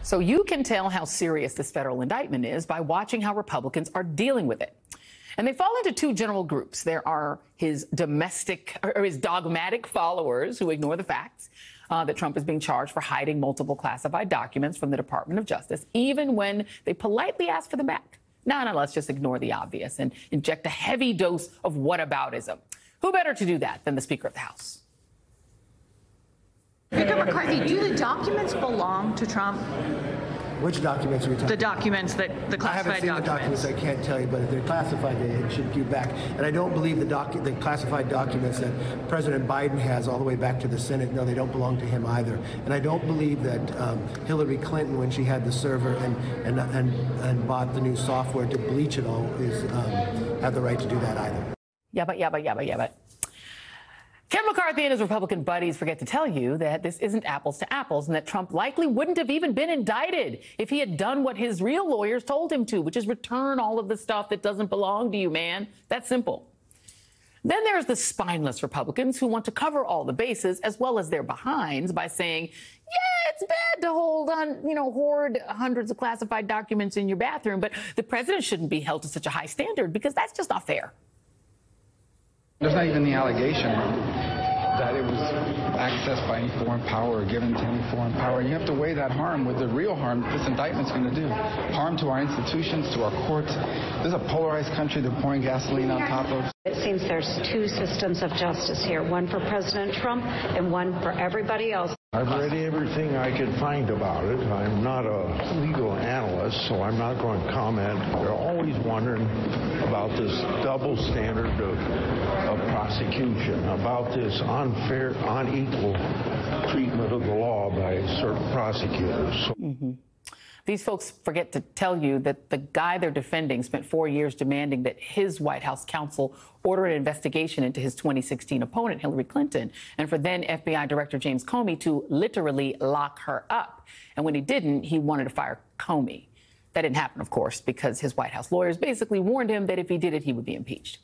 So you can tell how serious this federal indictment is by watching how Republicans are dealing with it. And they fall into two general groups. There are his dogmatic followers who ignore the facts that Trump is being charged for hiding multiple classified documents from the Department of Justice, even when they politely ask for them back. No, let's just ignore the obvious and inject a heavy dose of whataboutism. Who better to do that than the Speaker of the House? Speaker McCarthy, do the documents belong to Trump? Which documents are we talking about? The documents, the classified documents. I haven't seen the documents, I can't tell you, but if they're classified, they should give back. And I don't believe the classified documents that President Biden has all the way back to the Senate, no, they don't belong to him either. And I don't believe that Hillary Clinton, when she had the server and bought the new software to bleach it all, had the right to do that either. Yeah, but. Ken McCarthy and his Republican buddies forget to tell you that this isn't apples to apples and that Trump likely wouldn't have even been indicted if he had done what his real lawyers told him to, which is return all of the stuff that doesn't belong to you, man. That's simple. Then there's the spineless Republicans who want to cover all the bases as well as their behinds by saying, yeah, it's bad to hoard hundreds of classified documents in your bathroom, but the president shouldn't be held to such a high standard because that's just not fair. There's not even the allegation that it was accessed by any foreign power or given to any foreign power. You have to weigh that harm with the real harm this indictment's going to do. Harm to our institutions, to our courts. This is a polarized country they're pouring gasoline on top of. It seems there's two systems of justice here, one for President Trump and one for everybody else. I've read everything I could find about it. I'm not a legal analyst, so I'm not going to comment. They're always wondering about this double standard of prosecution, about this unfair, unequal treatment of the law by certain prosecutors. These folks forget to tell you that the guy they're defending spent 4 years demanding that his White House counsel order an investigation into his 2016 opponent, Hillary Clinton, and for then FBI Director James Comey to literally lock her up. And when he didn't, he wanted to fire Comey. That didn't happen, of course, because his White House lawyers basically warned him that if he did it, he would be impeached.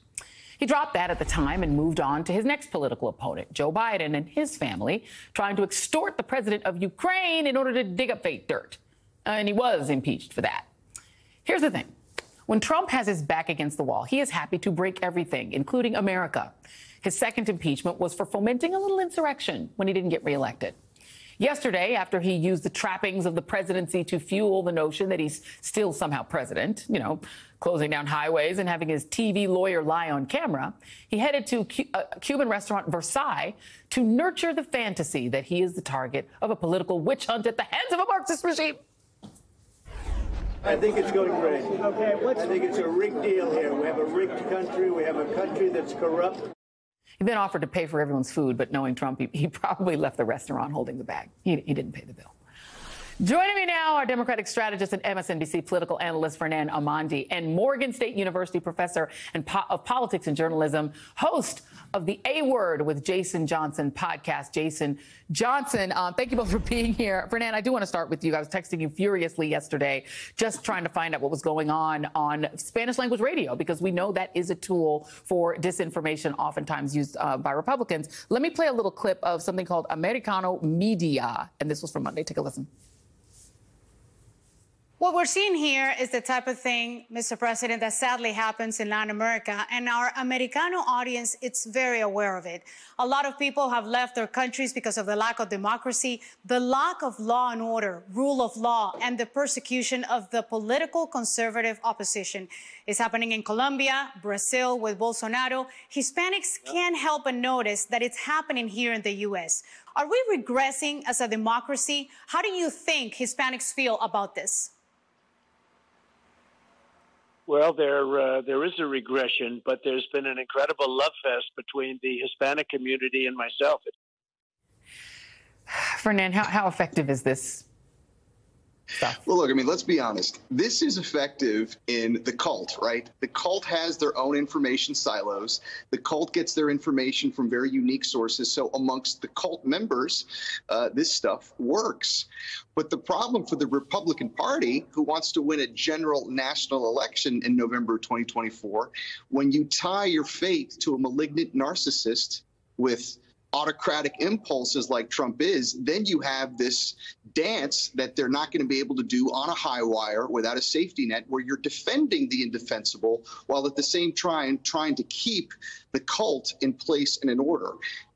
He dropped that at the time and moved on to his next political opponent, Joe Biden and his family, trying to extort the president of Ukraine in order to dig up fake dirt. And he was impeached for that. Here's the thing. When Trump has his back against the wall, he is happy to break everything, including America. His second impeachment was for fomenting a little insurrection when he didn't get reelected. Yesterday, after he used the trappings of the presidency to fuel the notion that he's still somehow president, closing down highways and having his TV lawyer lie on camera, he headed to a Cuban restaurant, Versailles, to nurture the fantasy that he is the target of a political witch hunt at the hands of a Marxist regime. I think it's going great. Okay, I think it's a rigged deal here. We have a rigged country. We have a country that's corrupt. He then offered to pay for everyone's food, but knowing Trump, he probably left the restaurant holding the bag. He didn't pay the bill. Joining me now, our Democratic strategist and MSNBC political analyst, Fernand Amandi, and Morgan State University professor of politics and journalism, host of the A Word with Jason Johnson podcast. Jason Johnson, thank you both for being here. Fernand, I do want to start with you. I was texting you furiously yesterday, just trying to find out what was going on Spanish language radio, because we know that is a tool for disinformation, oftentimes used by Republicans. Let me play a little clip of something called Americano Media, and this was from Monday. Take a listen. What we're seeing here is the type of thing, Mr. President, that sadly happens in Latin America. And our Americano audience, it's very aware of it. A lot of people have left their countries because of the lack of democracy, the lack of law and order, rule of law, and the persecution of the political conservative opposition. It's happening in Colombia, Brazil with Bolsonaro. Hispanics can't help but notice that it's happening here in the U.S. Are we regressing as a democracy? How do you think Hispanics feel about this? Well, there is a regression, but there's been an incredible love fest between the Hispanic community and myself. Fernand, how effective is this stuff? Well, look, I mean, let's be honest. This is effective in the cult, right? The cult has their own information silos. The cult gets their information from very unique sources. So amongst the cult members, this stuff works. But the problem for the Republican Party, who wants to win a general national election in November 2024, when you tie your fate to a malignant narcissist with autocratic impulses like Trump is, then you have this dance that they're not going to be able to do on a high wire without a safety net, where you're defending the indefensible while at the same time trying to keep the cult in place and in order.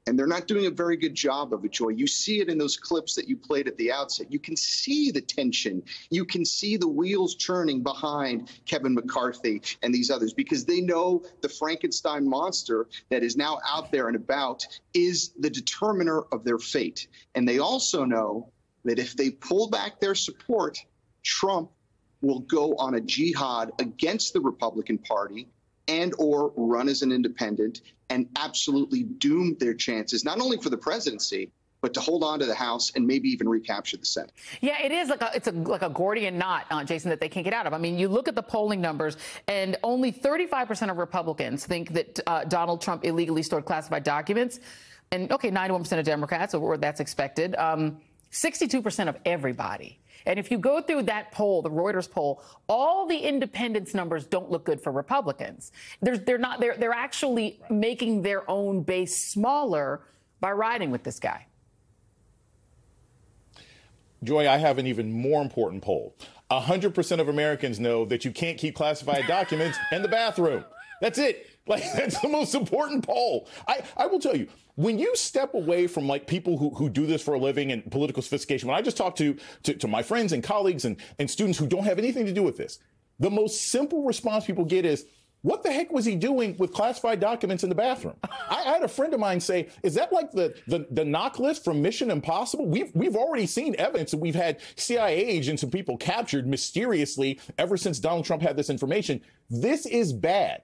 And they're not doing a very good job of it, Joy. You see it in those clips that you played at the outset. You can see the tension. You can see the wheels churning behind Kevin McCarthy and these others, because they know the Frankenstein monster that is now out there and about is the determiner of their fate. And they also know that if they pull back their support, Trump will go on a jihad against the Republican Party and or run as an independent and absolutely doom their chances, not only for the presidency, but to hold on to the House and maybe even recapture the Senate. Yeah, it is like a Gordian knot, Jason, that they can't get out of. I mean, you look at the polling numbers, and only 35% of Republicans think that Donald Trump illegally stored classified documents. And, okay, 91% of Democrats, or that's expected. 62% of everybody. And if you go through that poll, the Reuters poll, all the independence numbers don't look good for Republicans. They're actually making their own base smaller by riding with this guy. Joy, I have an even more important poll. 100% of Americans know that you can't keep classified documents in the bathroom. That's it. Like, that's the most important poll. I will tell you, when you step away from like people who do this for a living and political sophistication, when I just talk to my friends and colleagues and students who don't have anything to do with this, the most simple response people get is, what the heck was he doing with classified documents in the bathroom? I had a friend of mine say, is that like the knock list from Mission Impossible? We've already seen evidence that we've had CIA agents and people captured mysteriously ever since Donald Trump had this information. This is bad.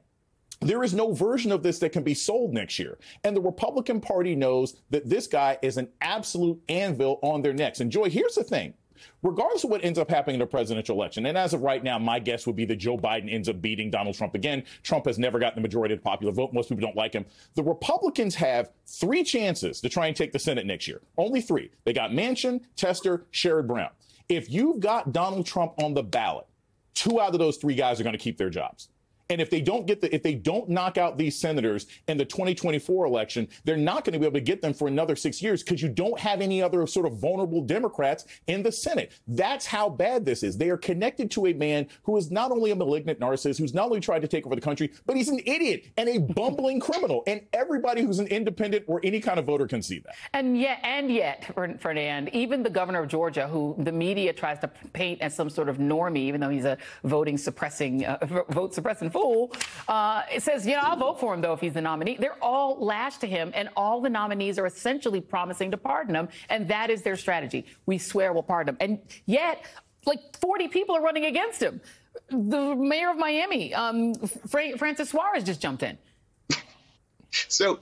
There is no version of this that can be sold next year. And the Republican Party knows that this guy is an absolute anvil on their necks. And Joy, here's the thing. Regardless of what ends up happening in the presidential election, and as of right now, my guess would be that Joe Biden ends up beating Donald Trump again. Trump has never gotten the majority of the popular vote. Most people don't like him. The Republicans have 3 chances to try and take the Senate next year. Only 3. They got Manchin, Tester, Sherrod Brown. If you've got Donald Trump on the ballot, 2 out of those 3 guys are going to keep their jobs. And if they don't knock out these senators in the 2024 election, they're not going to be able to get them for another 6 years, because you don't have any other sort of vulnerable Democrats in the Senate. That's how bad this is. They are connected to a man who is not only a malignant narcissist, who's not only tried to take over the country, but he's an idiot and a bumbling criminal. And everybody who's an independent or any kind of voter can see that. And yet, Ferdinand, even the governor of Georgia, who the media tries to paint as some sort of normie, even though he's a vote suppressing fool, it says, I'll vote for him, though, if he's the nominee. They're all lashed to him, and all the nominees are essentially promising to pardon him, and that is their strategy. We swear we'll pardon him. And yet, like 40 people are running against him. The mayor of Miami, Francis Suarez, just jumped in. So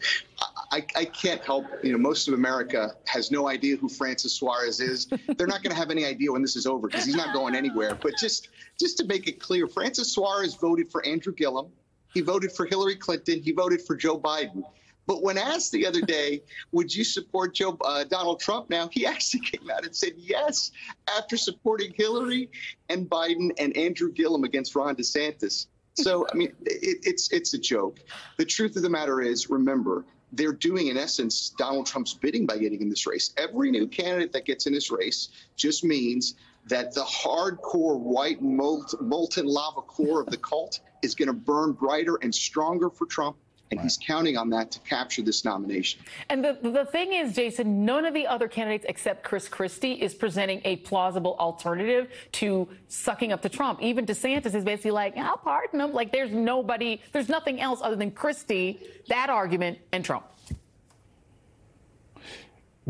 I can't help, most of America has no idea who Francis Suarez is. They're not going to have any idea when this is over, because he's not going anywhere. But just to make it clear, Francis Suarez voted for Andrew Gillum. He voted for Hillary Clinton. He voted for Joe Biden. But when asked the other day, would you support Donald Trump now, he actually came out and said yes, after supporting Hillary and Biden and Andrew Gillum against Ron DeSantis. So, I mean, it's a joke. The truth of the matter is, remember, they're doing, in essence, Donald Trump's bidding by getting in this race. Every new candidate that gets in this race just means that the hardcore white molten lava core of the cult is going to burn brighter and stronger for Trump. And he's counting on that to capture this nomination. And the thing is, Jason, none of the other candidates except Chris Christie is presenting a plausible alternative to sucking up to Trump. Even DeSantis is basically like, I'll pardon him. Like, there's nothing else other than Christie, that argument, and Trump.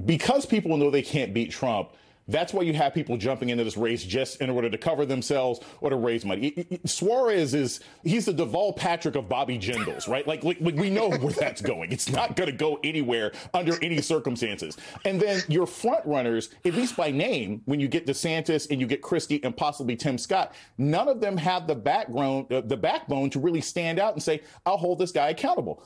Because people know they can't beat Trump, that's why you have people jumping into this race just in order to cover themselves or to raise money. Suarez he's the Deval Patrick of Bobby Jindals, right? Like we know where that's going. It's not going to go anywhere under any circumstances. And then your front runners, at least by name, when you get DeSantis and you get Christie and possibly Tim Scott, none of them have the backbone to really stand out and say, I'll hold this guy accountable.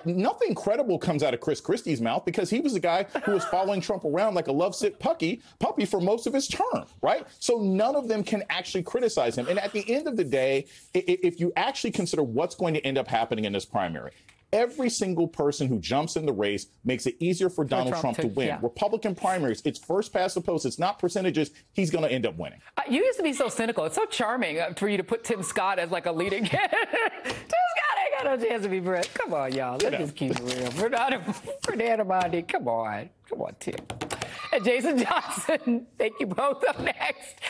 Nothing credible comes out of Chris Christie's mouth, because he was the guy who was following Trump around like a lovesick puppy for most of his term, right? So none of them can actually criticize him. And at the end of the day, if you actually consider what's going to end up happening in this primary, Every single person who jumps in the race makes it easier for Donald Trump to win. Yeah. Republican primaries, it's first past the post. It's not percentages. He's going to end up winning. You used to be so cynical. It's so charming for you to put Tim Scott as like a leading candidate. Tim Scott ain't got no chance to be president. Come on, y'all. Let's just keep it real. Fernando Bondi, come on. Come on, Tim. And Jason Johnson, thank you both. Up next.